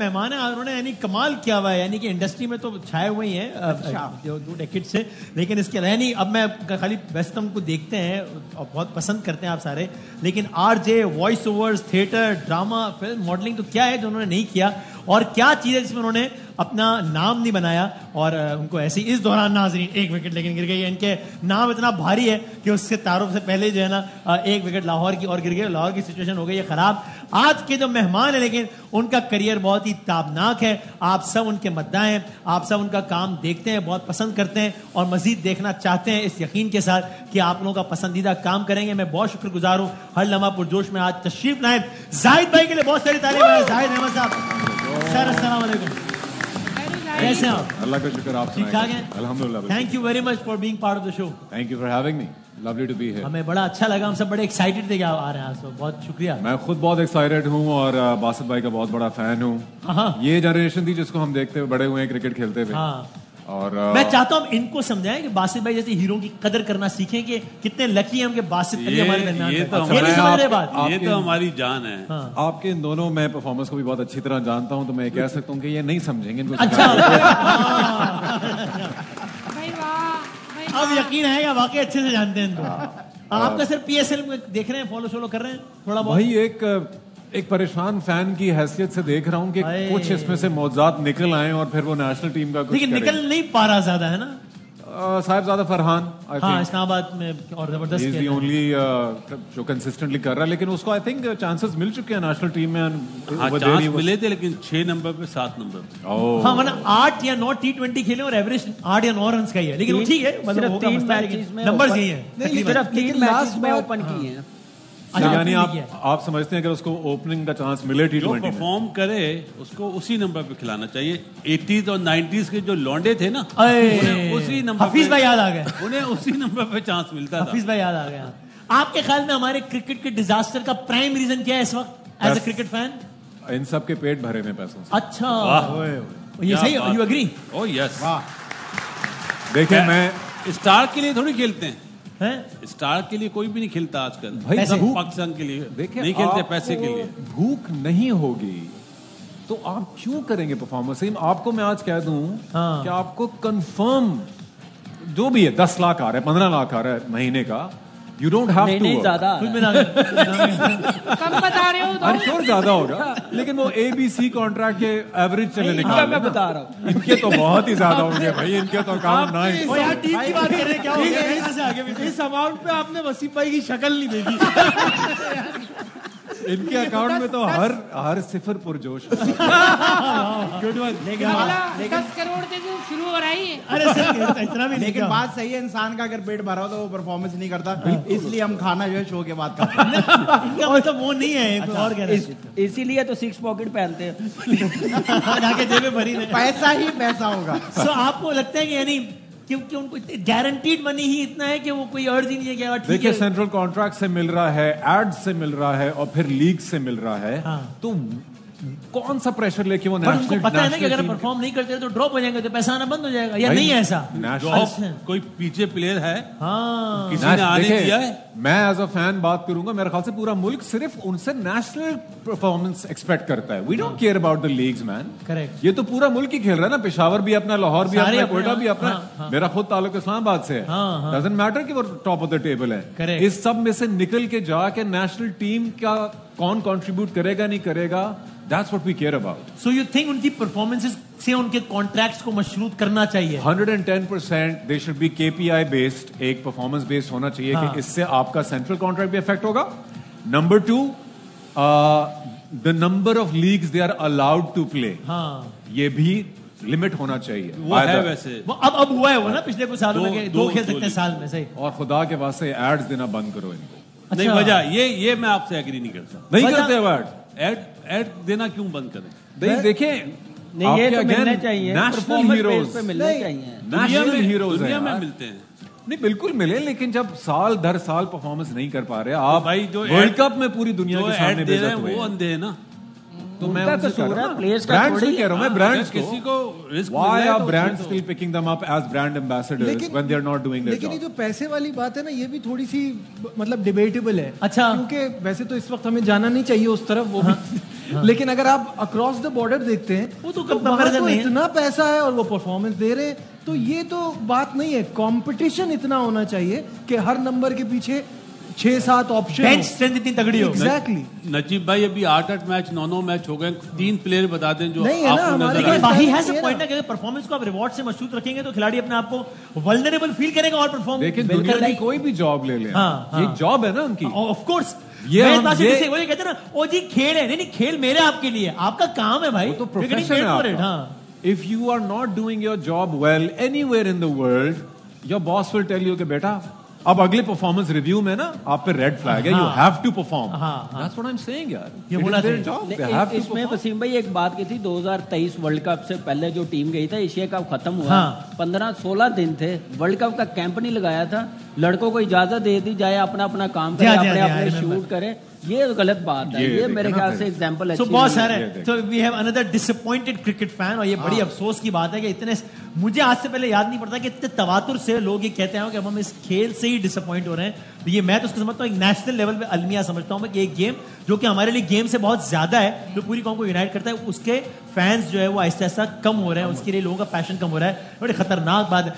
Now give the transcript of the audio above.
मेहमान है, उन्होंने यानी कमाल किया हुआ है, यानी कि इंडस्ट्री में तो छाए हुए ही हैं जो 2 डेकेड से, लेकिन इसके अलावा नहीं, अब मैं खाली वैसे हमको देखते हैं और बहुत पसंद करते हैं आप सारे, लेकिन RJ, voice overs, theatre, drama, film, modelling, तो क्या है जो उन्होंने नहीं किया और क्या चीज़ है जिसमें उन्होंने अपना नाम नहीं बनाया। और उनको ऐसे ही इस दौरान नाज़रीन 1 विकेट लेकिन गिर गई, इनके नाम इतना भारी है कि उसके तारुफ से पहले जो है ना 1 विकेट लाहौर की और गिर गई, लाहौर की सिचुएशन हो गई है खराब। आज के जो मेहमान है लेकिन उनका करियर बहुत ही ताबनाक है, आप सब उनके मद्दा हैं, आप सब उनका काम देखते हैं, बहुत पसंद करते हैं और मजीद देखना चाहते हैं, इस यकीन के साथ कि आप लोगों का पसंदीदा काम करेंगे। मैं बहुत शुक्रगुजार हूँ हर लम्हा पुरजोश में आज तशरीफ लाए जाहिद भाई के लिए बहुत सारी तारीफ है। जाहिद अहमद साहब, सर अस्सलाम वालेकुम, कैसे हैं आप? अल्लाह का शुक्र, आप ठीक ठाक हैं? अल्हम्दुलिल्लाह। Thank you very much for being part of the show. Thank you for having me, lovely to be here. हमें बड़ा अच्छा लगा, हम सब बड़े एक्साइटेड थे कि आप आ रहे हैं आज, तो बहुत शुक्रिया। मैं खुद बहुत एक्साइटेड हूँ और बासित भाई का बहुत बड़ा फैन हूँ। ये जनरेशन थी जिसको हम देखते हुए बड़े हुए हैं, क्रिकेट खेलते थे। हाँ। और मैं चाहता हूँ इनको समझाएं कि बासित भाई जैसे हीरो की कदर करना सीखें कि कितने लकी हैं हम कि बासित भाई हमारे दरमियान। ये तो नहीं समझ रहे बात, ये तो हमारी जान है। हाँ। आपके इन दोनों मैं परफॉर्मेंस को भी बहुत अच्छी तरह जानता हूँ, तो मैं कह सकता हूँ कि ये नहीं समझेंगे इनको। अच्छा भाई वाह, अब यकीन है या वाकई अच्छे से जानते हैं इनको। आपका सिर्फ पीएसएल में देख रहे हैं, फॉलो कर रहे हैं थोड़ा बहुत? भाई एक परेशान फैन की हैसियत से देख रहा हूँ कि कुछ इसमें से मौजूद निकल आए और फिर वो नेशनल टीम का कुछ लेकिन निकल नहीं पा रहा ज्यादा, है ना? साहिबजादा फरहान, हाँ, इस्लामाबाद में और जबरदस्त इज दी ओनली जो कंसिस्टेंटली कर रहा है, लेकिन उसको आई थिंक चांसेस मिल चुके हैं नेशनल टीम में। हाँ, चांस मिले थे लेकिन 6 नंबर पे 7 नंबर पे। हाँ, मतलब 8 या 9 T20 खेले और एवरेज 8 या 9 रन का ही है, लेकिन वो ठीक है, मतलब होगा मसला, लेकिन नंबर्स नहीं है। सिर्फ 3 मैचेस में ओपन किए हैं। यानी आप समझते हैं कि उसको ओपनिंग का चांस मिले जो T20 में, परफॉर्म करे उसको उसी नंबर पे खिलाना चाहिए। 80s और 90s के जो लौंडे थे ना, उसी नंबर, हफीज भाई याद आ गए, उन्हें उसी नंबर पे चांस मिलता था। हफीज भाई याद आ गया। आपके ख्याल में हमारे क्रिकेट के डिजास्टर का प्राइम रीजन क्या है इस वक्त एज अ क्रिकेट फैन? इन सब के पेट भरे में पैसों से। अच्छा, ये सही, यू एग्री? Oh yes. देखिए, मैं स्टार के लिए थोड़ी खेलते हैं, हैं? स्टार के लिए कोई भी नहीं खेलता आजकल। भाई सब पाकिस्तान के लिए देखिए, नहीं खेलते, पैसे के लिए। भूख नहीं होगी तो आप क्यों करेंगे परफॉर्मेंस? आपको मैं आज कह दूं कि आपको कंफर्म जो भी है 10 लाख आ रहा है, 15 लाख आ रहा है महीने का, यू डोंट हैव टू। नहीं ज्यादा कम बता रहे हो I'm sure ज्यादा होगा, लेकिन वो ABC कॉन्ट्रैक्ट के एवरेज चले निकाल। मैं बता रहा हूँ, इनके तो बहुत ही ज्यादा होंगे भाई, इनके तो काम ना ही। ओ यार, टीम की बात कर रहे हैं, क्या हो गया? यहाँ से आगे भी इस अमाउंट पे आपने वसीम भाई की शक्ल नहीं देखी। इनके अकाउंट में तो हर सिफर पुरजोश। Good one. लेकिन 10 करोड़ से जो शुरू हो रही है। अरे सर, इतना भी नहीं। लेकिन बात सही है, इंसान का अगर पेट भरा हो तो वो परफॉर्मेंस नहीं करता, इसलिए हम खाना जो है शो के बाद करते हैं। इनका मतलब वो नहीं है, और कह रहे हैं इसीलिए तो 6 पॉकेट पहनते हैं जाके जेबें भरी नहीं। पैसा ही पैसा होगा। सो आपको लगता है कि यानी क्योंकि उनको गारंटीड मनी ही इतना है कि वो कोई अर्ज ही नहीं है कि ठीक देखिए, है। सेंट्रल कॉन्ट्रैक्ट से मिल रहा है, एड से मिल रहा है और फिर लीग से मिल रहा है, तो कौन सा प्रेशर लेके वो पर नेशनल, उनको पता है ना कि अगर परफॉर्म नहीं करते तो ड्रॉप हो जाएंगे, तो पैसा आना बंद हो जाएगा, या नहीं है ऐसा? कोई पीछे प्लेयर है, हाँ, किसी ने आने दिया है? मैं एज अ फैन बात करूंगा, मेरे ख्याल से पूरा मुल्क सिर्फ उनसे नेशनल परफॉर्मेंस एक्सपेक्ट करता है। We don't care about the leagues man. Correct. ये तो पूरा मुल्क ही खेल रहा है ना, पेशावर भी अपना, लाहौर भी अपना, कोयटा भी अपना। मेरा खुद ताल्लुक इस्लामाबाद से है, डजंट मैटर कि वो टॉप ऑफ द टेबल है। इस सब में से निकल के जाके नेशनल टीम का कौन कंट्रीब्यूट करेगा नहीं करेगा, that's what we care about. So you think उनकी परफॉर्मेंसेस से उनके कॉन्ट्रैक्ट्स को मशरूत करना चाहिए? 110% they should be KPI based, एक परफॉर्मेंस बेस्ड होना चाहिए कि इससे आपका सेंट्रल कॉन्ट्रैक्ट भी इफेक्ट होगा। Number 2, the number of leagues they are allowed to play, ये भी लिमिट होना चाहिए। वो है वैसे, वो अब हुआ है वो ना पिछले कुछ सालों में, 2 खेल सकते हैं साल में, सही। और खुदा के वास्ते एड्स देना बंद करो इनको। नहीं, वजह ये मैं आपसे एग्री नहीं करता। नहीं करते एड देना क्यों बंद करें? देखिए, नहीं, ये तो मिलने चाहिए, नेशनल हीरोज पे मिलने चाहिए, नेशनल हीरोज दुनिया में मिलते हैं। नहीं, बिल्कुल मिले, लेकिन जब साल दर साल परफॉर्मेंस नहीं कर पा रहे आप, भाई जो वर्ल्ड कप में पूरी दुनिया के सामने दे रहे हैं बेइज्जत हुए वो अंधे हैं ना। तो मैं उनका उनसे कसूर कह रहा है, हूं, प्लेयर्स का ब्रांड्स थोड़ी को कह रहा हूं मैं, ब्रांड्स को, किसी को risk why are brands still picking them up as brand ambassadors when they are not doing their लेकिन ये जॉब? जो पैसे वाली बात है ना, ये भी थोड़ी सी मतलब डिबेटेबल है। अच्छा। क्योंकि वैसे तो इस वक्त हमें जाना नहीं चाहिए उस तरफ, वो भी लेकिन अगर आप अक्रॉस द बॉर्डर देखते हैं वो तो वहाँ कंपैरिजन तो नहीं है। इतना पैसा है और वो परफॉर्मेंस दे रहे हैं, तो ये तो बात नहीं है। कंपटीशन इतना होना चाहिए कि हर नंबर के पीछे 6-7 ऑप्शन। बेंच स्ट्रेंथ इतनी तगड़ी हो। एग्जैक्टली। नजीब भाई अभी 8-8 मैच 9-9 मैच हो गए, 3 प्लेयर बता दें जो नहीं है ना, आपको हमारे नजर पास आए। लेकिन ही है हैज ना। अ पॉइंट ना कि परफॉर्मेंस को आप रिवॉर्ड से मशरूत रखेंगे तो खिलाड़ी अपने आप को वल्नरेबल फील करेगा और परफॉर्म लेकिन दुनिया की कोई भी जॉब ले लें, हाँ। ये जॉब है ना उनकी। ऑफ कोर्स ये मैं हम- बात से ये- जैसे वही कहते हैं ना, ओ जी खेल है, नहीं खेल मेरे आपके लिए, आपका काम है भाई, वो तो You're getting प्रोफेशन paid है for it, आपका। हाँ। If you are not doing your job well anywhere in the world, your boss will tell you कि बेटा अब अगले परफॉर्मेंस रिव्यू में ना आप पे रेड फ्लैग है, you have to perform. That's what I am saying यार, ये It बोला is their था। job, they have to इसमें perform। वसीम भाई एक बात की थी, 2023 वर्ल्ड कप से पहले जो टीम गई था, एशिया कप खत्म हुआ, हाँ। 15-16 दिन थे, वर्ल्ड कप का कैंप नहीं लगाया था, लड़कों को इजाजत दे दी जाए अपना अपना काम करे, जी, अपने जी, अपने I remember। शूट करे, ये गलत बात है। ये ये मेरे देखना ख्याल फिर। से एग्जांपल So अच्छी बहुत नहीं सारे, है। so we have another disappointed cricket fan, और ये बड़ी अफसोस की बात है कि इतने, मुझे आज से पहले याद नहीं पड़ता कि इतने तवातुर से लोग ये कहते हैं कि अब हम इस खेल से ही डिसअपॉइंट हो रहे हैं। तो ये मैं तो उसको समझता हूँ एक नेशनल लेवल पे अलमिया समझता हूँ मैं, कि एक गेम जो कि हमारे लिए गेम से बहुत ज्यादा है, जो पूरी कौम को यूनाइट करता है, उसके फैंस जो है वो आहिस्ता आहिस्ता कम हो रहे हैं, उसके लिए लोगों का पैशन कम हो रहा है। बड़ी खतरनाक बात है।